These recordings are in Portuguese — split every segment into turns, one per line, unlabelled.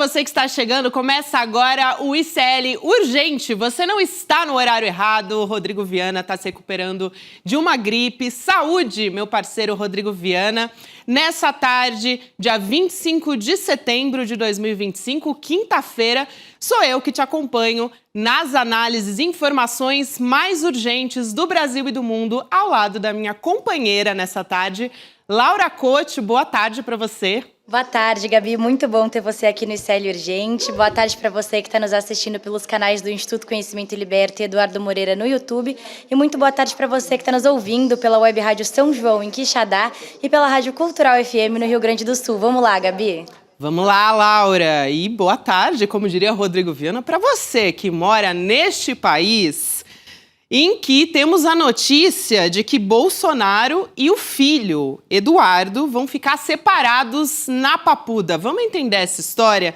você que está chegando, começa agora o ICL Urgente. Você não está no horário errado, o Rodrigo Viana está se recuperando de uma gripe. Saúde, meu parceiro Rodrigo Viana. Nessa tarde, dia 25 de setembro de 2025, quinta-feira, sou eu que te acompanho nas análises e informações mais urgentes do Brasil e do mundo, ao lado da minha companheira nessa tarde, Laura Cote. Boa tarde para você.
Boa tarde, Gabi. Muito bom ter você aqui no ICL Urgente. Boa tarde para você que está nos assistindo pelos canais do Instituto Conhecimento e Liberta e Eduardo Moreira no YouTube. E muito boa tarde para você que está nos ouvindo pela Web Rádio São João, em Quixadá, e pela Rádio Cultural FM no Rio Grande do Sul. Vamos lá, Gabi.
Vamos lá, Laura. E boa tarde, como diria Rodrigo Viana, para você que mora neste país em que temos a notícia de que Bolsonaro e o filho, Eduardo, vão ficar separados na Papuda. Vamos entender essa história?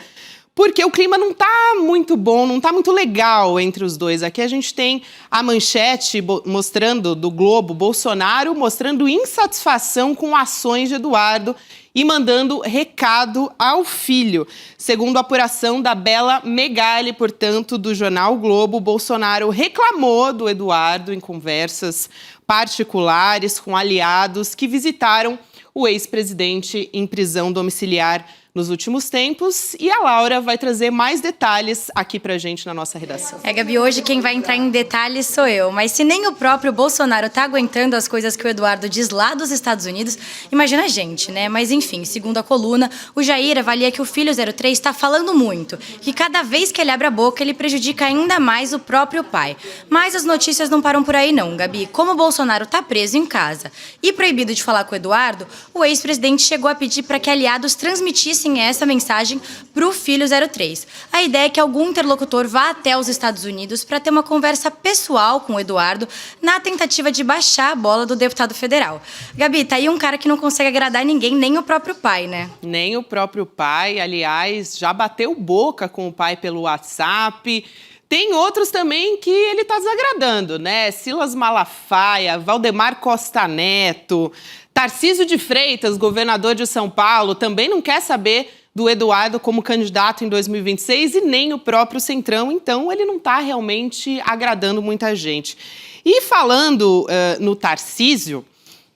Porque o clima não está muito bom, não está muito legal entre os dois. Aqui a gente tem a manchete mostrando do Globo, Bolsonaro mostrando insatisfação com ações de Eduardo e mandando recado ao filho. Segundo a apuração da Bela Megali, portanto, do jornal o Globo, Bolsonaro reclamou do Eduardo em conversas particulares com aliados que visitaram o ex-presidente em prisão domiciliar nos últimos tempos, e a Laura vai trazer mais detalhes aqui pra gente na nossa redação.
Gabi, hoje quem vai entrar em detalhes sou eu, mas se nem o próprio Bolsonaro tá aguentando as coisas que o Eduardo diz lá dos Estados Unidos, imagina a gente, né? Mas enfim, segundo a coluna, o Jair avalia que o filho 03 está falando muito, que cada vez que ele abre a boca, ele prejudica ainda mais o próprio pai. Mas as notícias não param por aí não, Gabi. Como o Bolsonaro tá preso em casa e proibido de falar com o Eduardo, o ex-presidente chegou a pedir para que aliados transmitissem essa mensagem para o filho 03. A ideia é que algum interlocutor vá até os Estados Unidos para ter uma conversa pessoal com o Eduardo na tentativa de baixar a bola do deputado federal. Gabi, tá aí um cara que não consegue agradar ninguém, nem o próprio pai, né?
Nem o próprio pai, aliás, já bateu boca com o pai pelo WhatsApp. Tem outros também que ele tá desagradando, né? Silas Malafaia, Valdemar Costa Neto, Tarcísio de Freitas, governador de São Paulo, também não quer saber do Eduardo como candidato em 2026 e nem o próprio Centrão, então ele não está realmente agradando muita gente. E falando no Tarcísio,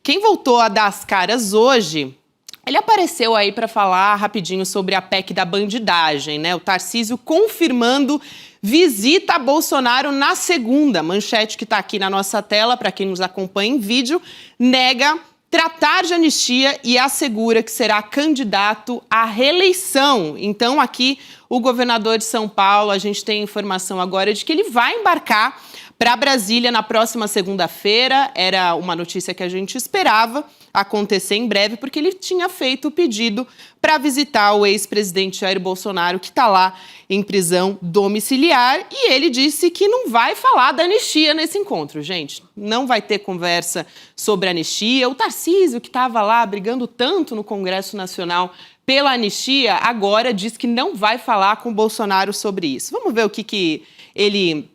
quem voltou a dar as caras hoje, ele apareceu aí para falar rapidinho sobre a PEC da bandidagem, né? O Tarcísio confirmando visita a Bolsonaro na segunda. Manchete que está aqui na nossa tela, para quem nos acompanha em vídeo, nega tratar de anistia e assegura que será candidato à reeleição. Então, aqui, o governador de São Paulo, a gente tem informação agora de que ele vai embarcar para Brasília na próxima segunda-feira. Era uma notícia que a gente esperava acontecer em breve, porque ele tinha feito o pedido para visitar o ex-presidente Jair Bolsonaro, que está lá em prisão domiciliar, e ele disse que não vai falar da anistia nesse encontro, gente. Não vai ter conversa sobre anistia. O Tarcísio, que estava lá brigando tanto no Congresso Nacional pela anistia, agora diz que não vai falar com o Bolsonaro sobre isso. Vamos ver o que ele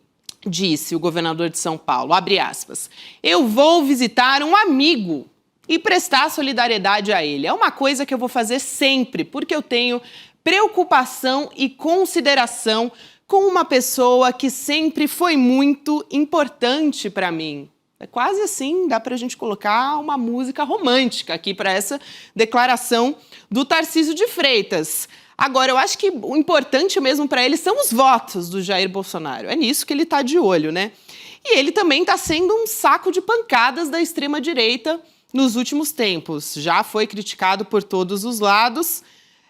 disse, o governador de São Paulo, abre aspas: "Eu vou visitar um amigo e prestar solidariedade a ele. É uma coisa que eu vou fazer sempre, porque eu tenho preocupação e consideração com uma pessoa que sempre foi muito importante para mim." É quase assim, dá para a gente colocar uma música romântica aqui para essa declaração do Tarcísio de Freitas. Agora, eu acho que o importante mesmo para ele são os votos do Jair Bolsonaro. É nisso que ele está de olho, né? E ele também está sendo um saco de pancadas da extrema-direita nos últimos tempos. Já foi criticado por todos os lados.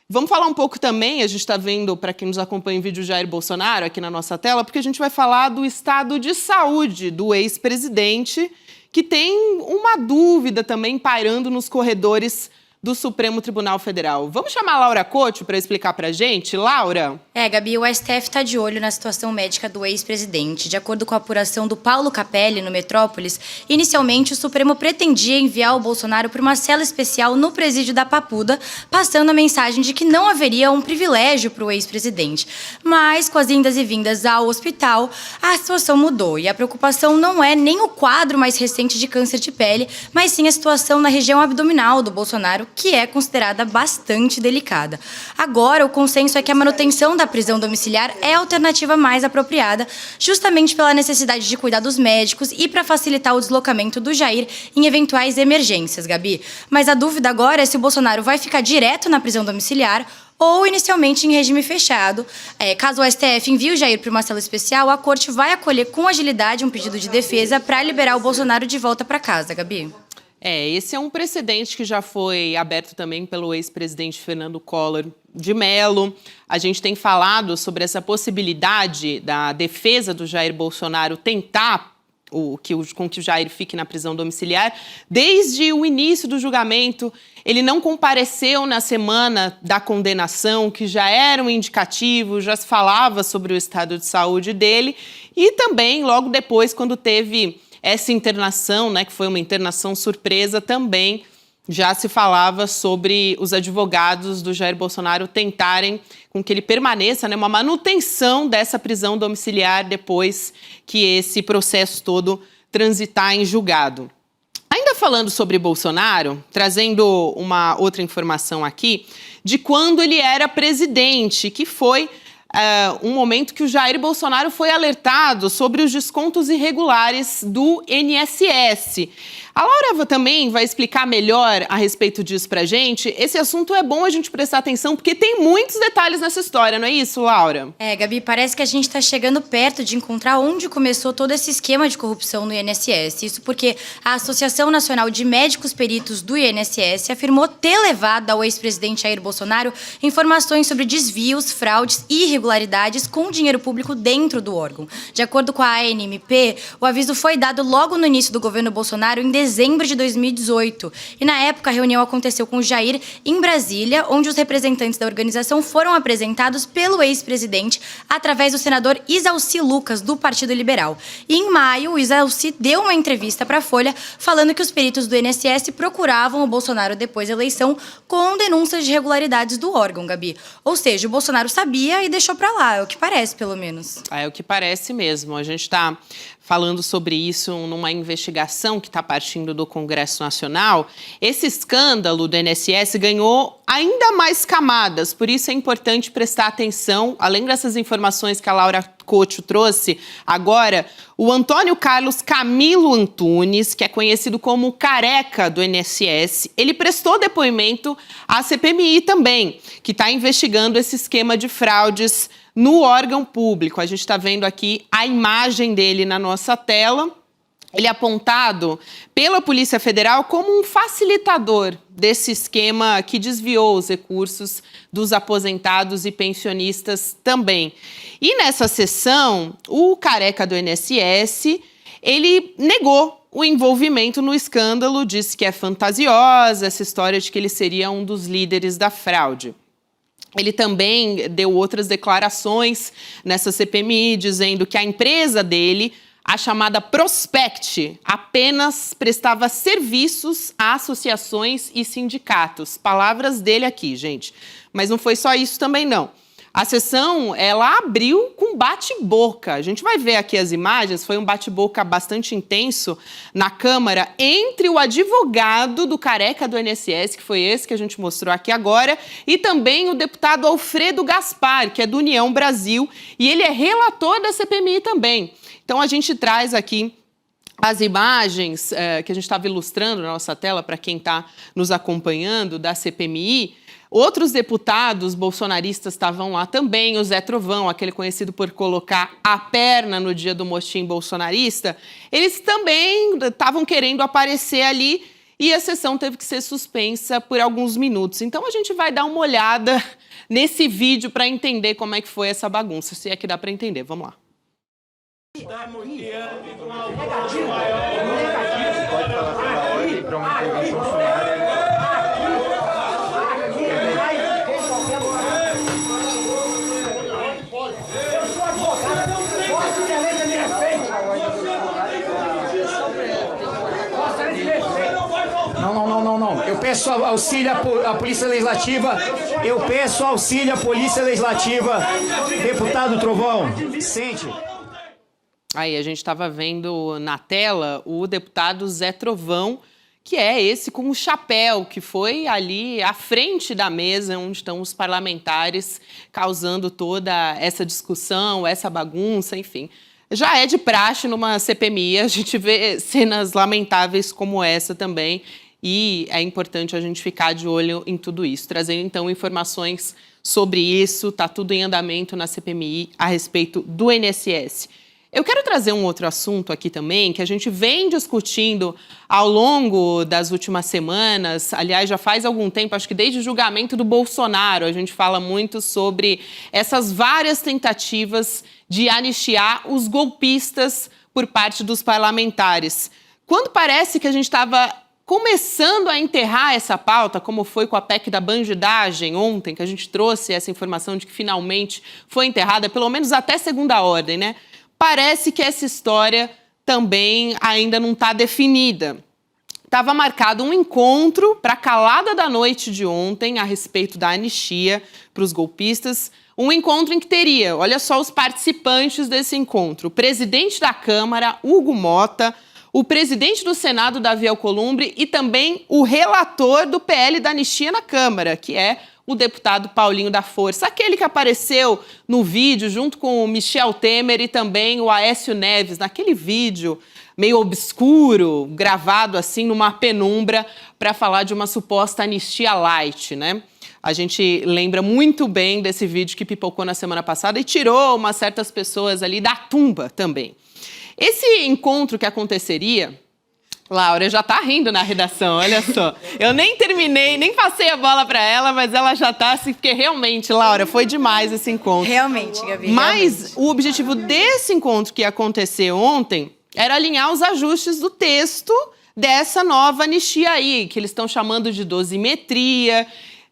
Vamos falar um pouco também, a gente está vendo, para quem nos acompanha em vídeo, Jair Bolsonaro aqui na nossa tela, porque a gente vai falar do estado de saúde do ex-presidente, que tem uma dúvida também pairando nos corredores do Supremo Tribunal Federal. Vamos chamar a Laura Cote para explicar para a gente? Laura?
Gabi, o STF está de olho na situação médica do ex-presidente. De acordo com a apuração do Paulo Capelli, no Metrópolis, inicialmente o Supremo pretendia enviar o Bolsonaro para uma cela especial no presídio da Papuda, passando a mensagem de que não haveria um privilégio para o ex-presidente. Mas, com as indas e vindas ao hospital, a situação mudou. E a preocupação não é nem o quadro mais recente de câncer de pele, mas sim a situação na região abdominal do Bolsonaro, que é considerada bastante delicada. Agora, o consenso é que a manutenção da prisão domiciliar é a alternativa mais apropriada, justamente pela necessidade de cuidados médicos e para facilitar o deslocamento do Jair em eventuais emergências, Gabi. Mas a dúvida agora é se o Bolsonaro vai ficar direto na prisão domiciliar ou inicialmente em regime fechado. Caso o STF envie o Jair para uma cela especial, a corte vai acolher com agilidade um pedido de defesa para liberar o Bolsonaro de volta para casa, Gabi.
Esse é um precedente que já foi aberto também pelo ex-presidente Fernando Collor de Mello. A gente tem falado sobre essa possibilidade da defesa do Jair Bolsonaro tentar com que o Jair fique na prisão domiciliar. Desde o início do julgamento, ele não compareceu na semana da condenação, que já era um indicativo, já se falava sobre o estado de saúde dele. E também, logo depois, quando teve essa internação, né, que foi uma internação surpresa, também já se falava sobre os advogados do Jair Bolsonaro tentarem com que ele permaneça, né, uma manutenção dessa prisão domiciliar depois que esse processo todo transitar em julgado. Ainda falando sobre Bolsonaro, trazendo uma outra informação aqui de quando ele era presidente, que foi um momento que o Jair Bolsonaro foi alertado sobre os descontos irregulares do INSS. A Laura também vai explicar melhor a respeito disso pra gente. Esse assunto é bom a gente prestar atenção, porque tem muitos detalhes nessa história, não é isso, Laura?
Gabi, parece que a gente está chegando perto de encontrar onde começou todo esse esquema de corrupção no INSS. Isso porque a Associação Nacional de Médicos Peritos do INSS afirmou ter levado ao ex-presidente Jair Bolsonaro informações sobre desvios, fraudes e irregularidades com dinheiro público dentro do órgão. De acordo com a ANMP, o aviso foi dado logo no início do governo Bolsonaro, em dezembro de 2018. E na época a reunião aconteceu com o Jair em Brasília, onde os representantes da organização foram apresentados pelo ex-presidente através do senador Isalci Lucas, do Partido Liberal. E em maio, o Isalci deu uma entrevista para a Folha falando que os peritos do INSS procuravam o Bolsonaro depois da eleição com denúncias de irregularidades do órgão, Gabi. Ou seja, o Bolsonaro sabia e deixou para lá, é o que parece, pelo menos.
É o que parece mesmo. A gente está falando sobre isso numa investigação que está partindo do Congresso Nacional. Esse escândalo do INSS ganhou ainda mais camadas, por isso é importante prestar atenção. Além dessas informações que a Laura Couto trouxe, agora o Antônio Carlos Camilo Antunes, que é conhecido como Careca do INSS, ele prestou depoimento à CPMI também, que está investigando esse esquema de fraudes no órgão público. A gente está vendo aqui a imagem dele na nossa tela. Ele é apontado pela Polícia Federal como um facilitador desse esquema que desviou os recursos dos aposentados e pensionistas também. E nessa sessão, o Careca do INSS, ele negou o envolvimento no escândalo, disse que é fantasiosa essa história de que ele seria um dos líderes da fraude. Ele também deu outras declarações nessa CPMI, dizendo que a empresa dele, a chamada Prospect, apenas prestava serviços a associações e sindicatos. Palavras dele aqui, gente. Mas não foi só isso também, não. A sessão, ela abriu com bate-boca. A gente vai ver aqui as imagens, foi um bate-boca bastante intenso na Câmara entre o advogado do Careca do INSS, que foi esse que a gente mostrou aqui agora, e também o deputado Alfredo Gaspar, que é do União Brasil, e ele é relator da CPMI também. Então, a gente traz aqui as imagens que a gente estava ilustrando na nossa tela, para quem está nos acompanhando, da CPMI. Outros deputados bolsonaristas estavam lá também, o Zé Trovão, aquele conhecido por colocar a perna no dia do motim bolsonarista, eles também estavam querendo aparecer ali e a sessão teve que ser suspensa por alguns minutos. Então a gente vai dar uma olhada nesse vídeo para entender como é que foi essa bagunça, se é que dá para entender. Vamos lá.
Pode falar sobre a ordem para uma intervenção sumária.
peço auxílio à Polícia Legislativa. Eu peço auxílio à Polícia Legislativa. Deputado Trovão, sente.
Aí, a gente estava vendo na tela o deputado Zé Trovão, que é esse com o chapéu, que foi ali à frente da mesa onde estão os parlamentares, causando toda essa discussão, essa bagunça, enfim. Já é de praxe numa CPMI, a gente vê cenas lamentáveis como essa também, e é importante a gente ficar de olho em tudo isso, trazendo então informações sobre isso, está tudo em andamento na CPMI a respeito do INSS. Eu quero trazer um outro assunto aqui também, que a gente vem discutindo ao longo das últimas semanas, aliás, já faz algum tempo, acho que desde o julgamento do Bolsonaro, a gente fala muito sobre essas várias tentativas de anistiar os golpistas por parte dos parlamentares. Quando parece que a gente estava começando a enterrar essa pauta, como foi com a PEC da bandidagem ontem, que a gente trouxe essa informação de que finalmente foi enterrada, pelo menos até segunda ordem, né? Parece que essa história também ainda não está definida. Estava marcado um encontro para a calada da noite de ontem a respeito da anistia para os golpistas. Um encontro em que teria, olha só os participantes desse encontro, o presidente da Câmara, Hugo Mota, o presidente do Senado, Davi Alcolumbre, e também o relator do PL da anistia na Câmara, que é o deputado Paulinho da Força, aquele que apareceu no vídeo junto com o Michel Temer e também o Aécio Neves, naquele vídeo meio obscuro, gravado assim numa penumbra, para falar de uma suposta anistia light, né? A gente lembra muito bem desse vídeo que pipocou na semana passada e tirou umas certas pessoas ali da tumba também. Esse encontro que aconteceria... Laura já tá rindo na redação, olha só. Eu nem terminei, nem passei a bola para ela, mas ela já tá assim, porque realmente, Laura, foi demais esse encontro.
Realmente, Gabi.
Mas
realmente.
O objetivo desse encontro que ia acontecer ontem era alinhar os ajustes do texto dessa nova anistia aí, que eles estão chamando de dosimetria.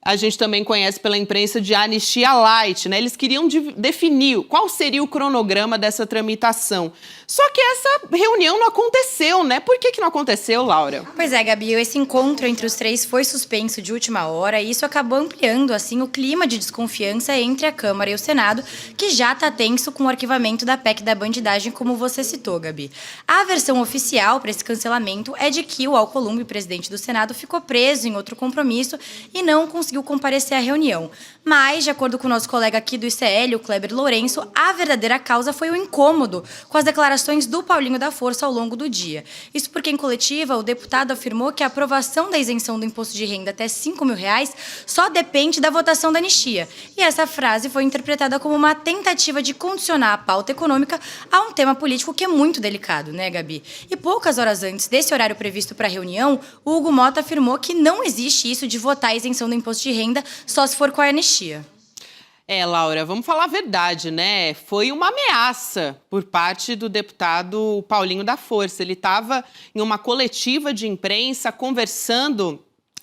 A gente também conhece pela imprensa de anistia light, né? Eles queriam definir qual seria o cronograma dessa tramitação. Só que essa reunião não aconteceu, né? Por que não aconteceu, Laura?
Pois é, Gabi, esse encontro entre os três foi suspenso de última hora e isso acabou ampliando, assim, o clima de desconfiança entre a Câmara e o Senado, que já está tenso com o arquivamento da PEC da bandidagem, como você citou, Gabi. A versão oficial para esse cancelamento é de que o Alcolumbre, presidente do Senado, ficou preso em outro compromisso e não conseguiu comparecer à reunião. Mas, de acordo com o nosso colega aqui do ICL, o Kleber Lourenço, a verdadeira causa foi o incômodo com as declarações do Paulinho da Força ao longo do dia. Isso porque, em coletiva, o deputado afirmou que a aprovação da isenção do imposto de renda até R$5.000 só depende da votação da anistia. E essa frase foi interpretada como uma tentativa de condicionar a pauta econômica a um tema político que é muito delicado, né, Gabi? E poucas horas antes desse horário previsto para a reunião, o Hugo Mota afirmou que não existe isso de votar a isenção do imposto de renda só se for com a anistia.
Laura, vamos falar a verdade, né? Foi uma ameaça por parte do deputado Paulinho da Força. Ele estava em uma coletiva de imprensa conversando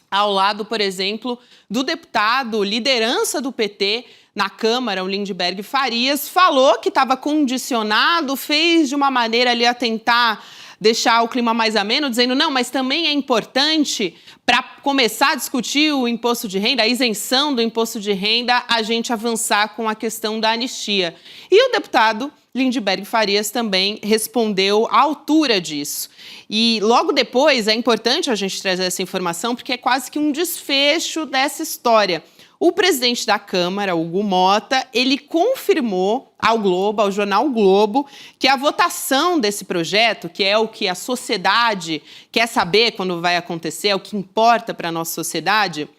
ao lado, por exemplo, do deputado liderança do PT na Câmara, o Lindbergh Farias, falou que estava condicionado, fez de uma maneira ali a tentar deixar o clima mais ameno, dizendo, não, mas também é importante para começar a discutir o imposto de renda, a isenção do imposto de renda, a gente avançar com a questão da anistia. E o deputado Lindbergh Farias também respondeu à altura disso. E logo depois, é importante a gente trazer essa informação, porque é quase que um desfecho dessa história. O presidente da Câmara, Hugo Mota, ele confirmou ao Globo, ao jornal Globo, que a votação desse projeto, que é o que a sociedade quer saber quando vai acontecer, é o que importa para a nossa sociedade,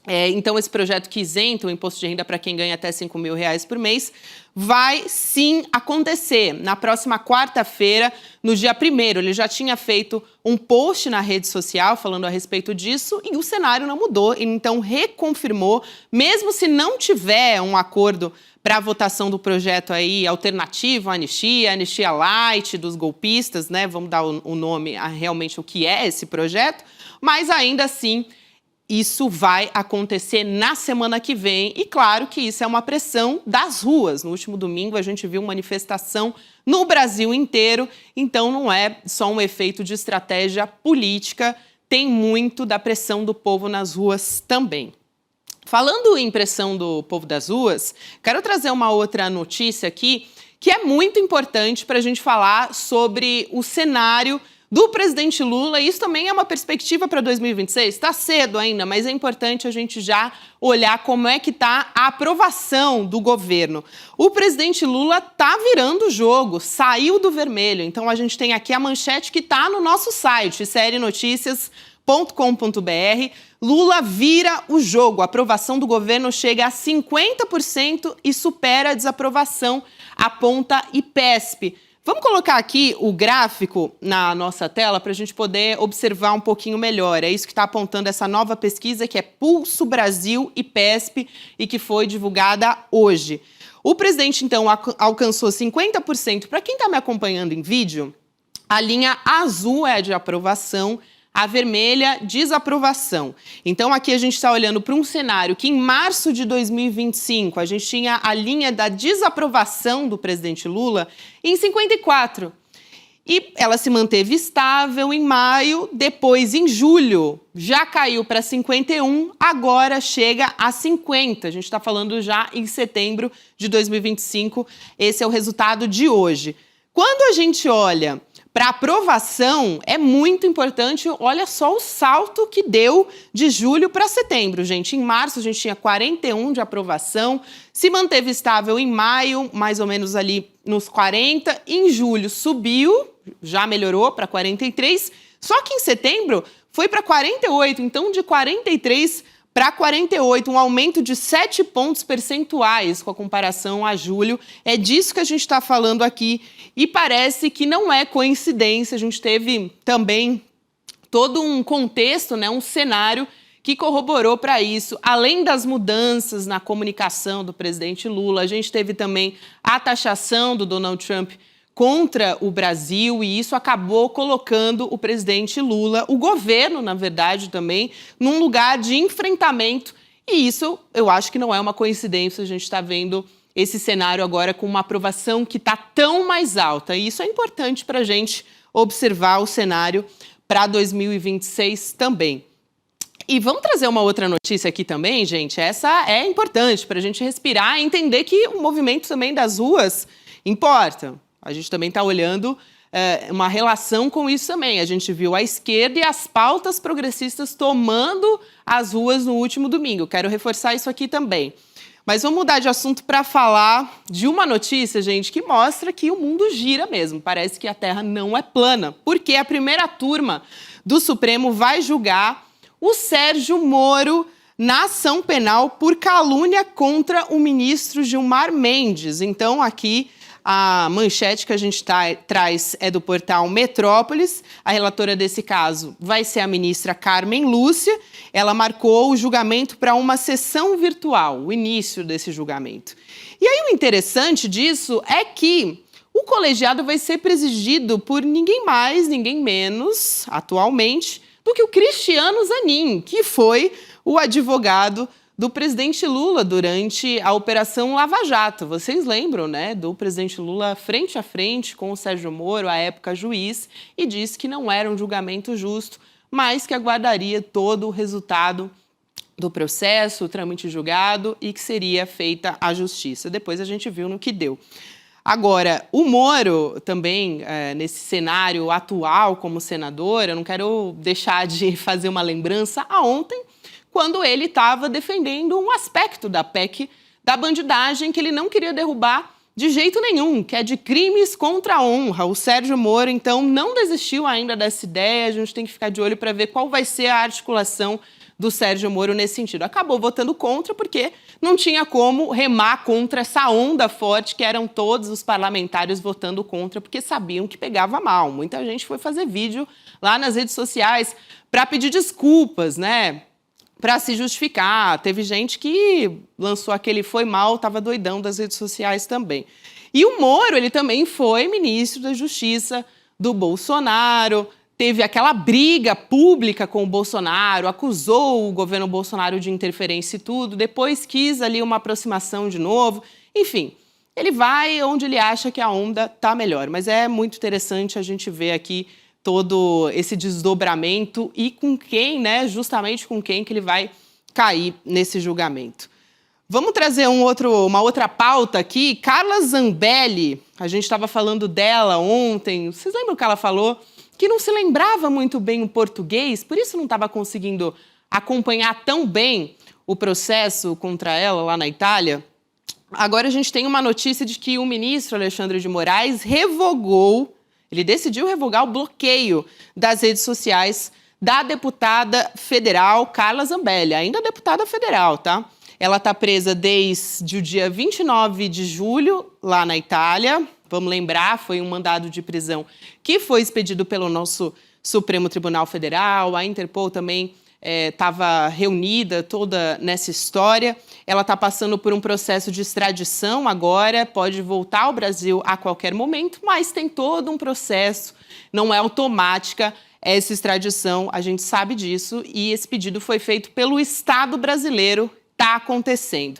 então esse projeto que isenta o imposto de renda para quem ganha até R$5.000 por mês, vai sim acontecer. Na próxima quarta-feira, no dia 1º, ele já tinha feito um post na rede social falando a respeito disso e o cenário não mudou. Ele então reconfirmou, mesmo se não tiver um acordo para a votação do projeto aí alternativo, anistia light dos golpistas, né? Vamos dar o nome a realmente o que é esse projeto, mas ainda assim isso vai acontecer na semana que vem e claro que isso é uma pressão das ruas. No último domingo a gente viu manifestação no Brasil inteiro, então não é só um efeito de estratégia política, tem muito da pressão do povo nas ruas também. Falando em pressão do povo das ruas, quero trazer uma outra notícia aqui que é muito importante para a gente falar sobre o cenário do presidente Lula. Isso também é uma perspectiva para 2026. Está cedo ainda, mas é importante a gente já olhar como é que está a aprovação do governo. O presidente Lula está virando o jogo, saiu do vermelho. Então a gente tem aqui a manchete que está no nosso site, serienoticias.com.br. Lula vira o jogo. A aprovação do governo chega a 50% e supera a desaprovação, aponta IPESP. Vamos colocar aqui o gráfico na nossa tela para a gente poder observar um pouquinho melhor. É isso que está apontando essa nova pesquisa, que é Pulso Brasil IPESP e que foi divulgada hoje. O presidente, então, alcançou 50%. Para quem está me acompanhando em vídeo, a linha azul é a de aprovação, a vermelha, desaprovação. Então, aqui a gente está olhando para um cenário que, em março de 2025, a gente tinha a linha da desaprovação do presidente Lula em 54%. E ela se manteve estável em maio, depois, em julho, já caiu para 51%, agora chega a 50%. A gente está falando já em setembro de 2025, esse é o resultado de hoje. Quando a gente olha para aprovação, é muito importante, olha só o salto que deu de julho para setembro, gente. Em março a gente tinha 41% de aprovação, se manteve estável em maio, mais ou menos ali nos 40%, em julho subiu, já melhorou para 43%, só que em setembro foi para 48%, então de 43% para 48%, um aumento de 7 pontos percentuais com a comparação a julho. É disso que a gente está falando aqui e parece que não é coincidência. A gente teve também todo um contexto, né, um cenário que corroborou para isso. Além das mudanças na comunicação do presidente Lula, a gente teve também a taxação do Donald Trump contra o Brasil, e isso acabou colocando o presidente Lula, o governo, na verdade, também, num lugar de enfrentamento. E isso, eu acho que não é uma coincidência, a gente está vendo esse cenário agora com uma aprovação que está tão mais alta. E isso é importante para a gente observar o cenário para 2026 também. E vamos trazer uma outra notícia aqui também, gente. Essa é importante para a gente respirar e entender que o movimento também das ruas importa. A gente também está olhando uma relação com isso também. A gente viu a esquerda e as pautas progressistas tomando as ruas no último domingo. Quero reforçar isso aqui também. Mas vamos mudar de assunto para falar de uma notícia, gente, que mostra que o mundo gira mesmo. Parece que a Terra não é plana, porque a primeira turma do Supremo vai julgar o Sérgio Moro na ação penal por calúnia contra o ministro Gilmar Mendes. Então, aqui a manchete que a gente traz é do portal Metrópolis. A relatora desse caso vai ser a ministra Carmen Lúcia. Ela marcou o julgamento para uma sessão virtual, o início desse julgamento. E aí o interessante disso é que o colegiado vai ser presidido por ninguém mais, ninguém menos, atualmente, do que o Cristiano Zanin, que foi o advogado do presidente Lula durante a Operação Lava Jato. Vocês lembram, né, do presidente Lula frente a frente com o Sérgio Moro, à época juiz, e disse que não era um julgamento justo, mas que aguardaria todo o resultado do processo, o trâmite julgado e que seria feita a justiça. Depois a gente viu no que deu. Agora, o Moro também, nesse cenário atual como senador, eu não quero deixar de fazer uma lembrança a ontem, quando ele estava defendendo um aspecto da PEC da bandidagem que ele não queria derrubar de jeito nenhum, que é de crimes contra a honra. O Sérgio Moro, então, não desistiu ainda dessa ideia. A gente tem que ficar de olho para ver qual vai ser a articulação do Sérgio Moro nesse sentido. Acabou votando contra porque não tinha como remar contra essa onda forte que eram todos os parlamentares votando contra porque sabiam que pegava mal. Muita gente foi fazer vídeo lá nas redes sociais para pedir desculpas, né? Para se justificar. Teve gente que lançou aquele foi mal, estava doidão das redes sociais também. E o Moro, ele também foi ministro da Justiça do Bolsonaro, teve aquela briga pública com o Bolsonaro, acusou o governo Bolsonaro de interferência e tudo, depois quis ali uma aproximação de novo. Enfim, ele vai onde ele acha que a onda está melhor. Mas é muito interessante a gente ver aqui todo esse desdobramento e com quem, né, justamente com quem que ele vai cair nesse julgamento. Vamos trazer uma outra pauta aqui. Carla Zambelli, a gente estava falando dela ontem. Vocês lembram que ela falou que não se lembrava muito bem o português, por isso não estava conseguindo acompanhar tão bem o processo contra ela lá na Itália? Agora a gente tem uma notícia de que o ministro Alexandre de Moraes decidiu revogar o bloqueio das redes sociais da deputada federal Carla Zambelli, ainda deputada federal, tá? Ela está presa desde o dia 29 de julho, lá na Itália. Vamos lembrar, foi um mandado de prisão que foi expedido pelo nosso Supremo Tribunal Federal. A Interpol também estava reunida toda nessa história. Ela está passando por um processo de extradição agora, pode voltar ao Brasil a qualquer momento, mas tem todo um processo, não é automática essa extradição, a gente sabe disso, e esse pedido foi feito pelo Estado brasileiro. Está acontecendo.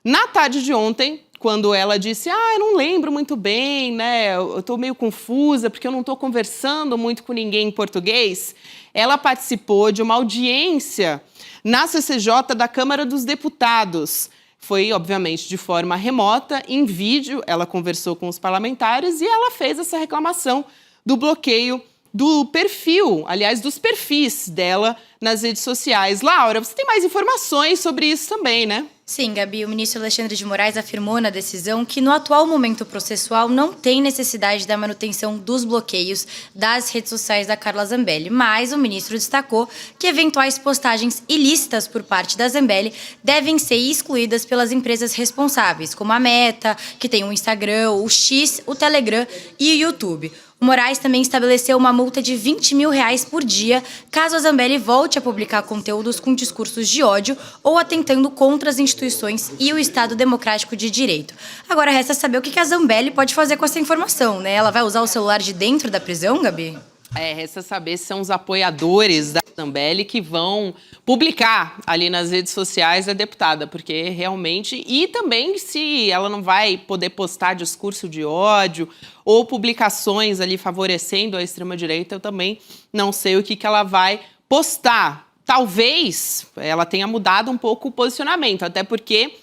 Na tarde de ontem, quando ela disse, eu não lembro muito bem, né, eu estou meio confusa porque eu não estou conversando muito com ninguém em português, ela participou de uma audiência na CCJ da Câmara dos Deputados. Foi, obviamente, de forma remota, em vídeo, ela conversou com os parlamentares e ela fez essa reclamação do bloqueio do perfil, aliás, dos perfis dela nas redes sociais. Laura, você tem mais informações sobre isso também, né?
Sim, Gabi, o ministro Alexandre de Moraes afirmou na decisão que no atual momento processual não tem necessidade da manutenção dos bloqueios das redes sociais da Carla Zambelli, mas o ministro destacou que eventuais postagens ilícitas por parte da Zambelli devem ser excluídas pelas empresas responsáveis, como a Meta, que tem o Instagram, o X, o Telegram e o YouTube. O Moraes também estabeleceu uma multa de R$20 mil por dia caso a Zambelli volte a publicar conteúdos com discursos de ódio ou atentando contra as instituições e o Estado Democrático de Direito. Agora resta saber o que a Zambelli pode fazer com essa informação, né? Ela vai usar o celular de dentro da prisão, Gabi?
Resta saber se são os apoiadores da Zambelli que vão publicar ali nas redes sociais a deputada, porque realmente... E também se ela não vai poder postar discurso de ódio ou publicações ali favorecendo a extrema-direita, eu também não sei o que ela vai postar. Talvez ela tenha mudado um pouco o posicionamento, até porque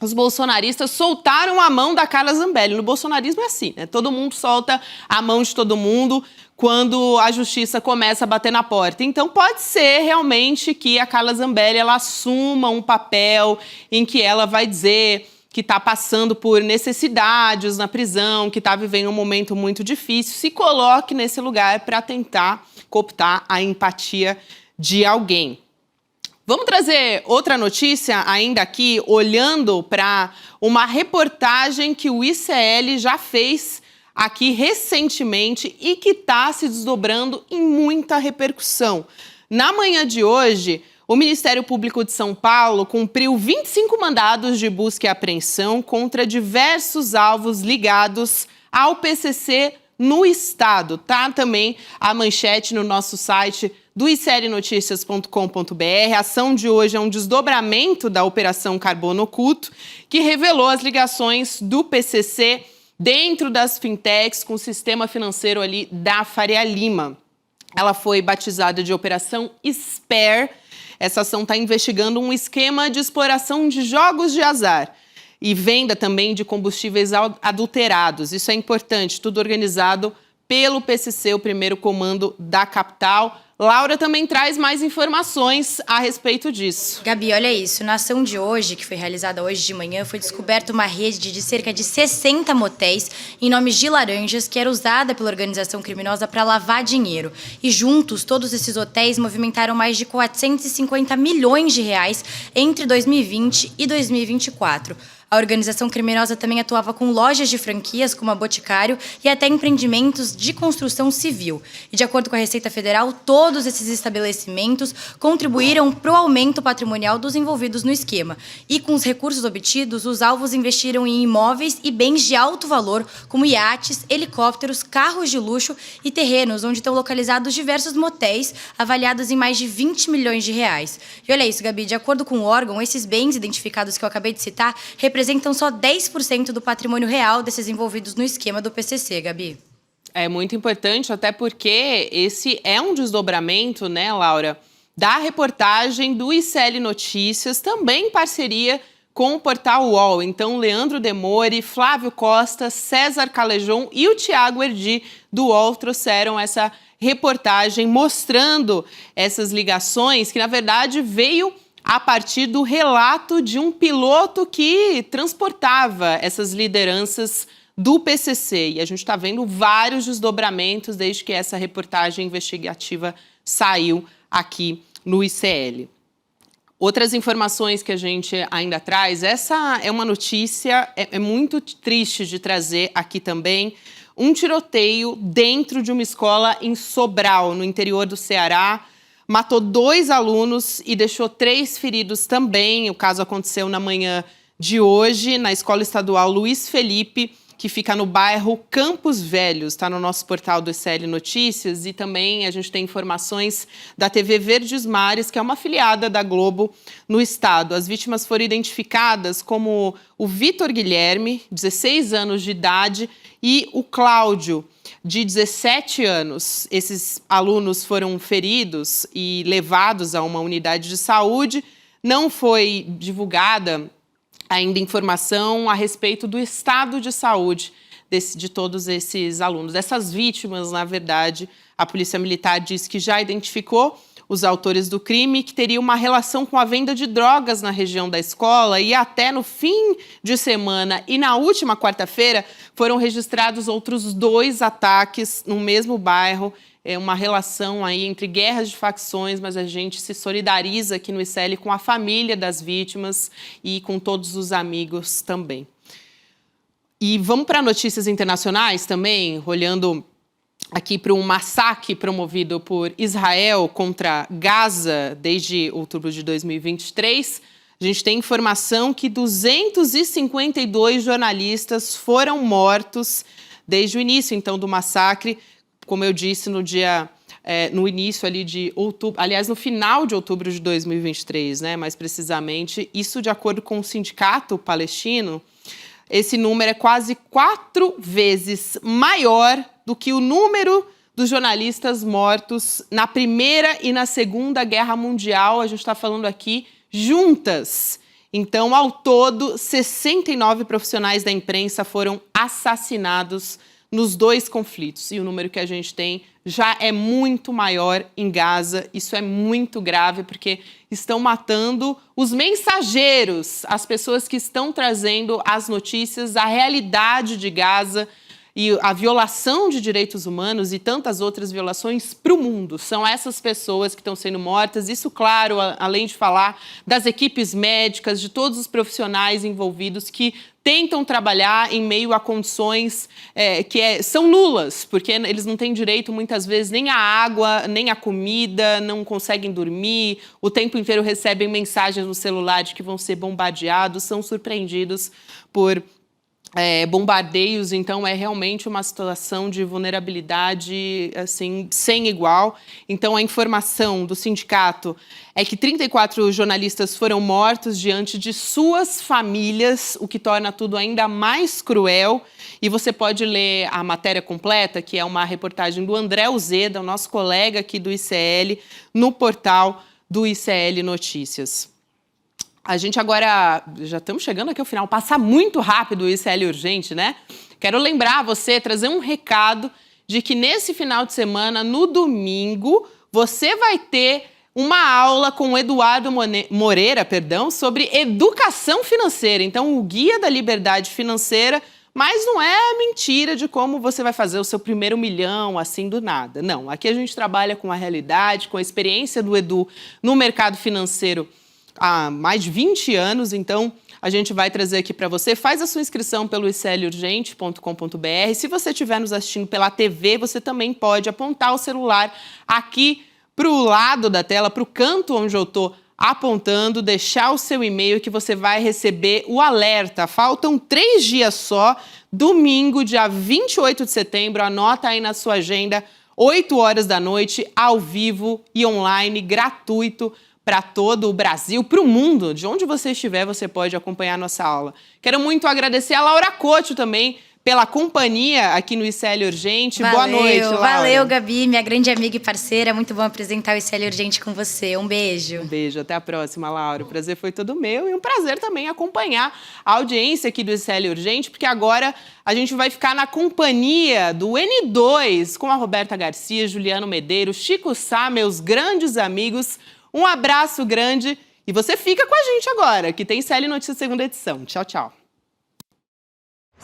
os bolsonaristas soltaram a mão da Carla Zambelli. No bolsonarismo é assim, né? Todo mundo solta a mão de todo mundo quando a justiça começa a bater na porta. Então, pode ser realmente que a Carla Zambelli ela assuma um papel em que ela vai dizer que está passando por necessidades na prisão, que está vivendo um momento muito difícil, se coloque nesse lugar para tentar cooptar a empatia de alguém. Vamos trazer outra notícia ainda aqui, olhando para uma reportagem que o ICL já fez aqui recentemente e que está se desdobrando em muita repercussão. Na manhã de hoje, o Ministério Público de São Paulo cumpriu 25 mandados de busca e apreensão contra diversos alvos ligados ao PCC no Estado. Tá também a manchete no nosso site do iclnoticias.com.br. A ação de hoje é um desdobramento da Operação Carbono Oculto, que revelou as ligações do PCC dentro das fintechs com o sistema financeiro ali da Faria Lima. Ela foi batizada de Operação SPARE. Essa ação está investigando um esquema de exploração de jogos de azar e venda também de combustíveis adulterados. Isso é importante, tudo organizado pelo PCC, o primeiro comando da capital. Laura também traz mais informações a respeito disso.
Gabi, olha isso. Na ação de hoje, que foi realizada hoje de manhã, foi descoberta uma rede de cerca de 60 motéis em nomes de laranjas que era usada pela organização criminosa para lavar dinheiro. E juntos, todos esses hotéis movimentaram mais de 450 milhões de reais entre 2020 e 2024. A organização criminosa também atuava com lojas de franquias, como a Boticário, e até empreendimentos de construção civil. E, de acordo com a Receita Federal, todos esses estabelecimentos contribuíram para o aumento patrimonial dos envolvidos no esquema. E, com os recursos obtidos, os alvos investiram em imóveis e bens de alto valor, como iates, helicópteros, carros de luxo e terrenos, onde estão localizados diversos motéis, avaliados em mais de 20 milhões de reais. E olha isso, Gabi, de acordo com o órgão, esses bens identificados que eu acabei de citar representam só 10% do patrimônio real desses envolvidos no esquema do PCC, Gabi.
É muito importante, até porque esse é um desdobramento, né, Laura, da reportagem do ICL Notícias, também em parceria com o portal UOL. Então, Leandro Demore, Flávio Costa, César Calejon e o Tiago Erdi, do UOL, trouxeram essa reportagem mostrando essas ligações, que, na verdade, veio a partir do relato de um piloto que transportava essas lideranças do PCC. E a gente está vendo vários desdobramentos desde que essa reportagem investigativa saiu aqui no ICL. Outras informações que a gente ainda traz, essa é uma notícia, é muito triste de trazer aqui também, um tiroteio dentro de uma escola em Sobral, no interior do Ceará, matou 2 alunos e deixou 3 feridos também. O caso aconteceu na manhã de hoje, na Escola Estadual Luiz Felipe, que fica no bairro Campos Velhos, está no nosso portal do ICL Notícias, e também a gente tem informações da TV Verdes Mares, que é uma afiliada da Globo no estado. As vítimas foram identificadas como o Vitor Guilherme, 16 anos de idade, e o Cláudio, de 17 anos. Esses alunos foram feridos e levados a uma unidade de saúde. Não foi divulgada ainda informação a respeito do estado de saúde de todos esses alunos. Essas vítimas, na verdade, a Polícia Militar diz que já identificou os autores do crime, que teria uma relação com a venda de drogas na região da escola, e até no fim de semana e na última quarta-feira foram registrados outros 2 ataques no mesmo bairro. É uma relação aí entre guerras de facções, mas a gente se solidariza aqui no ICL com a família das vítimas e com todos os amigos também. E vamos para notícias internacionais também, olhando aqui para um massacre promovido por Israel contra Gaza desde outubro de 2023. A gente tem informação que 252 jornalistas foram mortos desde o início, então, do massacre. Como eu disse, no início ali de outubro, aliás, no final de outubro de 2023, né, mais precisamente, isso de acordo com o sindicato palestino, esse número é quase 4 vezes maior do que o número dos jornalistas mortos na Primeira e na Segunda Guerra Mundial. A gente está falando aqui juntas. Então, ao todo, 69 profissionais da imprensa foram assassinados nos 2 conflitos. E o número que a gente tem já é muito maior em Gaza. Isso é muito grave, porque estão matando os mensageiros, as pessoas que estão trazendo as notícias, a realidade de Gaza e a violação de direitos humanos e tantas outras violações para o mundo. São essas pessoas que estão sendo mortas. Isso, claro, além de falar das equipes médicas, de todos os profissionais envolvidos que tentam trabalhar em meio a condições são nulas, porque eles não têm direito, muitas vezes, nem à água, nem à comida, não conseguem dormir, o tempo inteiro recebem mensagens no celular de que vão ser bombardeados, são surpreendidos por bombardeios. Então, é realmente uma situação de vulnerabilidade assim, sem igual. Então, a informação do sindicato é que 34 jornalistas foram mortos diante de suas famílias, o que torna tudo ainda mais cruel. E você pode ler a matéria completa, que é uma reportagem do André Uzeda, o nosso colega aqui do ICL, no portal do ICL Notícias. A gente agora, já estamos chegando aqui ao final, passa muito rápido o ICL Urgente, né? Quero lembrar você, trazer um recado de que nesse final de semana, no domingo, você vai ter uma aula com o Eduardo Moreira, sobre educação financeira. Então, o Guia da Liberdade Financeira, mas não é mentira de como você vai fazer o seu primeiro milhão, assim, do nada. Não, aqui a gente trabalha com a realidade, com a experiência do Edu no mercado financeiro há mais de 20 anos, então a gente vai trazer aqui para você. Faz a sua inscrição pelo iclurgente.com.br. Se você estiver nos assistindo pela TV, você também pode apontar o celular aqui para o lado da tela, para o canto onde eu estou apontando, deixar o seu e-mail que você vai receber o alerta. Faltam 3 dias só, domingo, dia 28 de setembro, anota aí na sua agenda, 8 horas da noite, ao vivo e online, gratuito, para todo o Brasil, para o mundo. De onde você estiver, você pode acompanhar a nossa aula. Quero muito agradecer a Laura Couto também pela companhia aqui no ICL Urgente.
Valeu,
Boa noite, Laura.
Valeu, Gabi, minha grande amiga e parceira. Muito bom apresentar o ICL Urgente com você. Um beijo.
Um beijo, até a próxima, Laura. O prazer foi todo meu e um prazer também acompanhar a audiência aqui do ICL Urgente, porque agora a gente vai ficar na companhia do N2 com a Roberta Garcia, Juliano Medeiros, Chico Sá, meus grandes amigos. Um abraço grande e você fica com a gente agora, que tem ICL Notícias segunda edição. Tchau, tchau.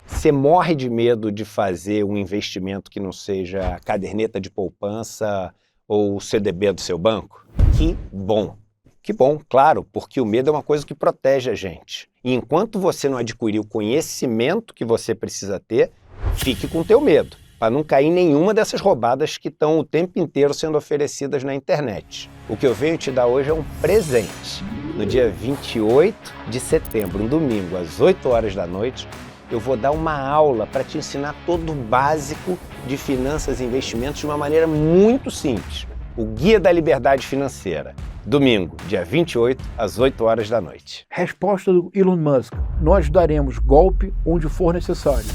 Você morre de medo de fazer um investimento que não seja caderneta de poupança ou o CDB do seu banco? Que bom! Que bom, claro, porque o medo é uma coisa que protege a gente. E enquanto você não adquirir o conhecimento que você precisa ter, fique com o teu medo, para não cair em nenhuma dessas roubadas que estão o tempo inteiro sendo oferecidas na internet. O que eu venho te dar hoje é um presente. No dia 28 de setembro, um domingo, às 8 horas da noite, eu vou dar uma aula para te ensinar todo o básico de finanças e investimentos de uma maneira muito simples. O Guia da Liberdade Financeira. Domingo, dia 28, às 8 horas da noite.
Resposta do Elon Musk. Nós daremos golpe onde for necessário.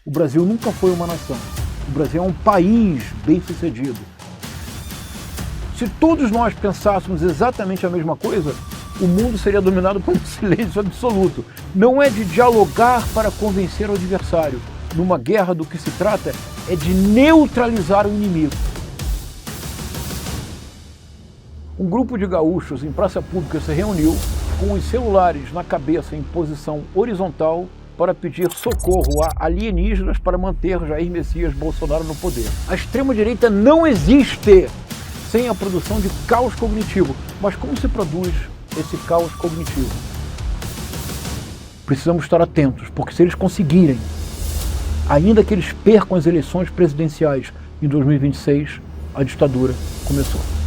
O Brasil nunca foi uma nação. O Brasil é um país bem-sucedido. Se todos nós pensássemos exatamente a mesma coisa, o mundo seria dominado por um silêncio absoluto. Não é de dialogar para convencer o adversário. Numa guerra, do que se trata é de neutralizar o inimigo. Um grupo de gaúchos em praça pública se reuniu com os celulares na cabeça em posição horizontal para pedir socorro a alienígenas para manter Jair Messias Bolsonaro no poder. A extrema-direita não existe sem a produção de caos cognitivo. Mas como se produz esse caos cognitivo? Precisamos estar atentos, porque se eles conseguirem, ainda que eles percam as eleições presidenciais em 2026, a ditadura começou.